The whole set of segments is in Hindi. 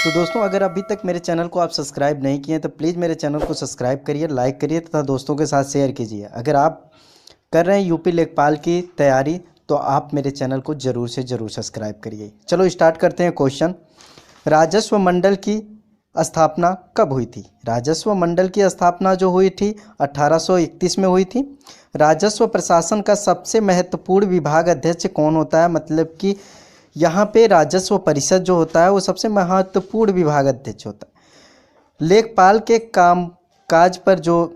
तो दोस्तों, अगर अभी तक मेरे चैनल को आप सब्सक्राइब नहीं किए तो प्लीज़ मेरे चैनल को सब्सक्राइब करिए, लाइक करिए तथा दोस्तों के साथ शेयर कीजिए। अगर आप कर रहे हैं यूपी लेखपाल की तैयारी तो आप मेरे चैनल को ज़रूर से ज़रूर सब्सक्राइब करिए। चलो स्टार्ट करते हैं क्वेश्चन। राजस्व मंडल की स्थापना कब हुई थी? राजस्व मंडल की स्थापना जो हुई थी 1831 में हुई थी। राजस्व प्रशासन का सबसे महत्वपूर्ण विभाग अध्यक्ष कौन होता है? मतलब कि यहाँ पे राजस्व परिषद जो होता है वो सबसे महत्वपूर्ण विभाग अध्यक्ष होता है। लेखपाल के काम काज पर जो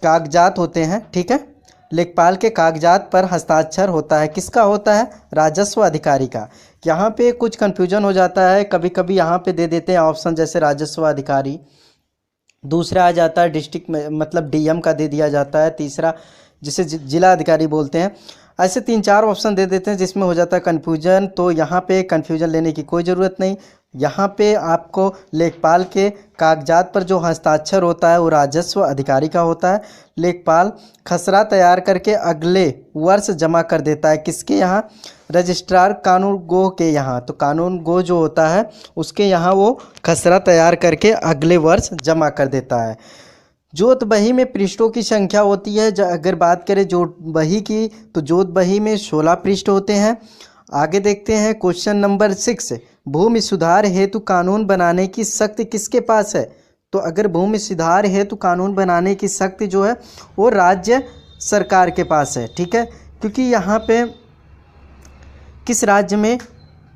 कागजात होते हैं, ठीक है, लेखपाल के कागजात पर हस्ताक्षर होता है, किसका होता है? राजस्व अधिकारी का। यहाँ पे कुछ कन्फ्यूजन हो जाता है, कभी कभी यहाँ पे दे देते हैं ऑप्शन, जैसे राजस्व अधिकारी, दूसरा आ जाता है डिस्ट्रिक्ट में मतलब डीएम का दे दिया जाता है, तीसरा जिसे जिला अधिकारी बोलते हैं। ऐसे 3-4 ऑप्शन दे देते हैं जिसमें हो जाता है कन्फ्यूजन। तो यहाँ पे कन्फ्यूजन लेने की कोई ज़रूरत नहीं। यहाँ पे आपको लेखपाल के कागजात पर जो हस्ताक्षर होता है वो राजस्व अधिकारी का होता है। लेखपाल खसरा तैयार करके अगले वर्ष जमा कर देता है, किसके यहाँ? रजिस्ट्रार कानून गो के यहाँ। तो कानून गो जो होता है उसके यहाँ वो खसरा तैयार करके अगले वर्ष जमा कर देता है। जोत बही में पृष्ठों की संख्या होती है। अगर बात करें जोत बही की तो जोत बही में 16 पृष्ठ होते हैं। आगे देखते हैं क्वेश्चन नंबर 6। भूमि सुधार हेतु कानून बनाने की शक्ति किसके पास है? तो अगर भूमि सुधार हेतु कानून बनाने की शक्ति जो है वो राज्य सरकार के पास है, ठीक है, क्योंकि यहाँ पे किस राज्य में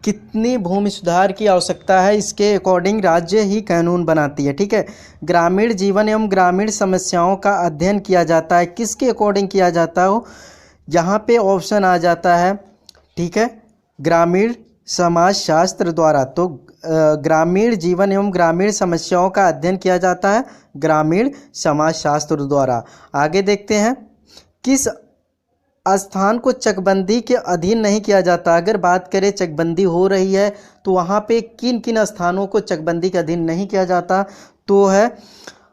कितनी भूमि सुधार की आवश्यकता है इसके अकॉर्डिंग राज्य ही कानून बनाती है, ठीक है। ग्रामीण जीवन एवं ग्रामीण समस्याओं का अध्ययन किया जाता है, किसके अकॉर्डिंग किया जाता हो? यहाँ पे ऑप्शन आ जाता है, ठीक है, ग्रामीण समाजशास्त्र द्वारा। तो ग्रामीण जीवन एवं ग्रामीण समस्याओं का अध्ययन किया जाता है ग्रामीण समाजशास्त्र द्वारा। आगे देखते हैं, किस स्थान को चकबंदी के अधीन नहीं किया जाता? अगर बात करें चकबंदी हो रही है तो वहाँ पे किन किन स्थानों को चकबंदी के अधीन नहीं किया जाता? तो है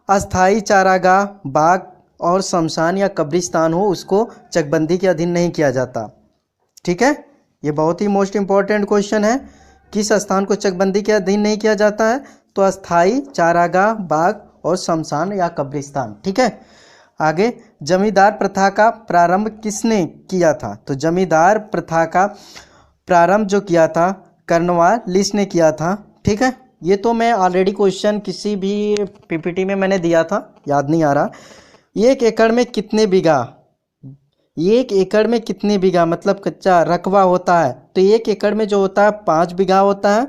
अस्थाई चारागाह, बाग और शमशान या कब्रिस्तान हो उसको चकबंदी के अधीन नहीं किया जाता, ठीक है। ये बहुत ही मोस्ट इम्पॉर्टेंट क्वेश्चन है। किस स्थान को चकबंदी के अधीन नहीं किया जाता है? तो अस्थाई चारागाह, बाग और शमशान या कब्रिस्तान, ठीक है। आगे, जमींदार प्रथा का प्रारंभ किसने किया था? तो जमींदार प्रथा का प्रारंभ जो किया था कर्नवालिस ने किया था, ठीक है। ये तो मैं ऑलरेडी क्वेश्चन किसी भी पीपीटी में मैंने दिया था, याद नहीं आ रहा। 1 एकड़ में कितने बीघा? 1 एकड़ में कितने बीघा मतलब कच्चा रकबा होता है? तो 1 एकड़ में जो होता है 5 बीघा होता है।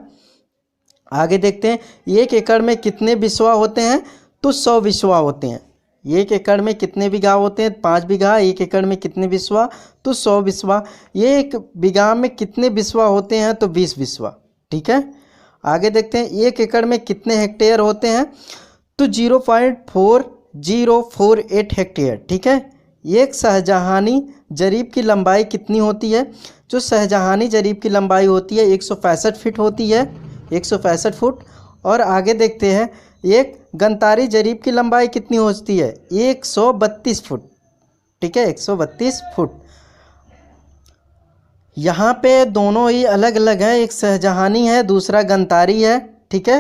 आगे देखते हैं, 1 एकड़ में कितने बिस्वा होते हैं? तो 100 बिस्वा होते हैं। 1 एकड़ में कितने बीघा होते हैं? 5 बीघा। 1 एकड़ में कितने बिस्वा? तो 100 बिस्वा। 1 बीघा में कितने बिस्वा होते हैं? तो 20 बिस्वा, ठीक है। आगे देखते हैं, 1 एकड़ में कितने हेक्टेयर होते हैं? तो 0.4048 हेक्टेयर, ठीक है। एक शाहजहानी जरीब की लंबाई कितनी होती है? जो शाहजहानी जरीब की लंबाई होती है 165 फीट होती है, 165 फुट। और आगे देखते हैं, एक गंतारी जरीब की लंबाई कितनी होती है? 132 फुट, ठीक है, 132 फुट। यहाँ पे दोनों ही अलग अलग हैं, एक शाहजहानी है दूसरा गंतारी है, ठीक है।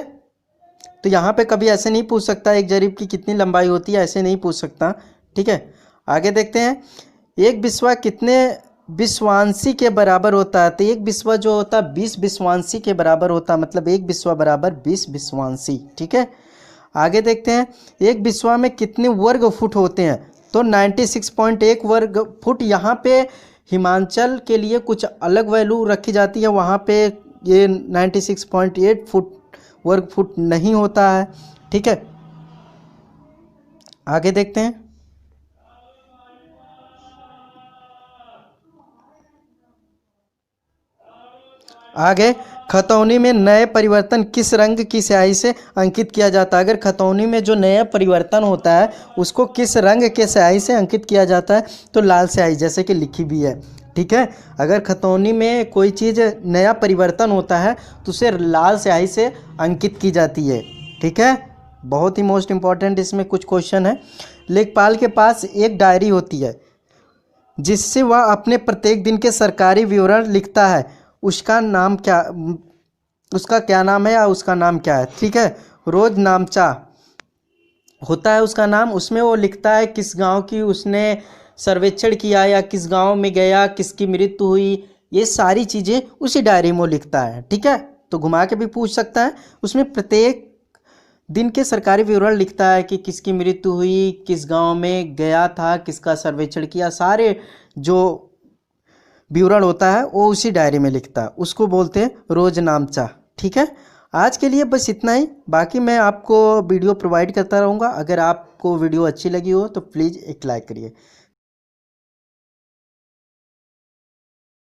तो यहाँ पे कभी ऐसे नहीं पूछ सकता एक जरीब की कितनी लंबाई होती है, ऐसे नहीं पूछ सकता, ठीक है। आगे देखते हैं, एक बिस्वा कितने बिस्वांशी के बराबर होता है? तो एक बिस्वा जो होता है 20 बिस्वांशी के बराबर होता है, मतलब एक बिस्वा बराबर 20 बिस्वांशी, ठीक है। आगे देखते हैं, एक बिस्वा में कितने वर्ग फुट होते हैं? तो 96.1 वर्ग फुट। यहाँ पे हिमाचल के लिए कुछ अलग वैल्यू रखी जाती है, वहाँ पे ये 96.8 फुट वर्ग फुट नहीं होता है, ठीक है। आगे देखते हैं, आगे खतौनी में नए परिवर्तन किस रंग की स्याही से अंकित किया जाता है? अगर खतौनी में जो नया परिवर्तन होता है उसको किस रंग के स्याही से अंकित किया जाता है? तो लाल स्याही, जैसे कि लिखी भी है, ठीक है। अगर खतौनी में कोई चीज़ नया परिवर्तन होता है तो उसे लाल स्याही से अंकित की जाती है, ठीक है। बहुत ही मोस्ट इम्पॉर्टेंट इसमें कुछ क्वेश्चन है। लेखपाल के पास एक डायरी होती है जिससे वह अपने प्रत्येक दिन के सरकारी विवरण लिखता है, उसका नाम क्या? उसका क्या नाम है या उसका नाम क्या है, ठीक है। रोज नामचा होता है उसका नाम, उसमें वो लिखता है किस गांव की उसने सर्वेक्षण किया या किस गांव में गया, किसकी मृत्यु हुई, ये सारी चीज़ें उसी डायरी में वो लिखता है, ठीक है। तो घुमा के भी पूछ सकता है, उसमें प्रत्येक दिन के सरकारी विवरण लिखता है कि किसकी मृत्यु हुई, किस गांव में गया था, किसका सर्वेक्षण किया, सारे जो विवरण होता है वो उसी डायरी में लिखता है, उसको बोलते हैं रोजनामचा, ठीक है। आज के लिए बस इतना ही, बाकी मैं आपको वीडियो प्रोवाइड करता रहूँगा। अगर आपको वीडियो अच्छी लगी हो तो प्लीज़ एक लाइक करिए।